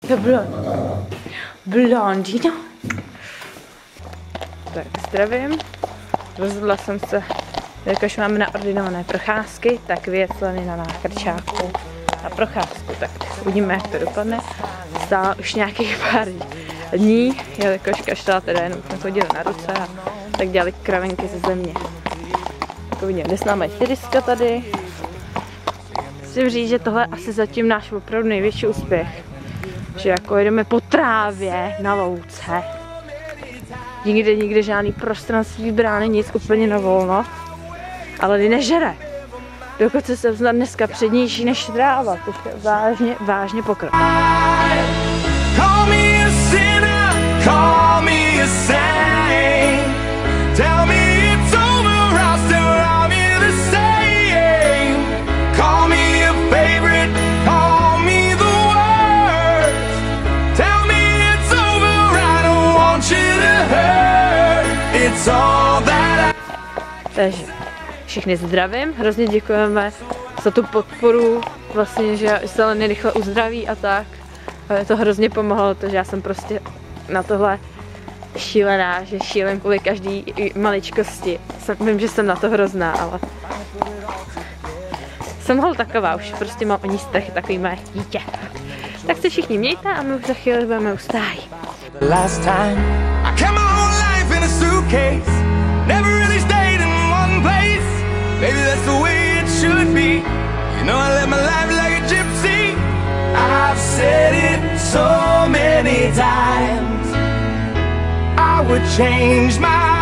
To blondýna. Tak zdravím. Rozhodla jsem se, jakož máme naordinované procházky, tak vyjet na Krčáku na procházku. Tak uvidíme, jak to dopadne. Stála už nějakých pár dní, jakož kašla teda jenom chodila na ruce a tak dělali kravenky ze země. Tak uvidíme, dnes máme 400 tady. Musím říct, že tohle je asi zatím náš opravdu největší úspěch. Že jako jedeme po trávě na louce. Nikde žádný prostranství, brány, nic, úplně na volno. Ale ty nežere. Dokonce jsem snad dneska přednější než tráva. To je vážně pokrok. Takže všichni zdravím, hrozně děkujeme za tu podporu, vlastně, že se Lenny rychle uzdraví a tak. A to hrozně pomohlo, protože já jsem prostě na tohle šílená, že šílem kvůli každý maličkosti. Vím, že jsem na to hrozná, ale jsem hol taková, už prostě mám o ní strach, takový moje dítě. Tak se všichni mějte a my už za chvíli budeme u stáji. Never really stayed in one place. Maybe that's the way it should be. You know I live my life like a gypsy. I've said it so many times. I would change my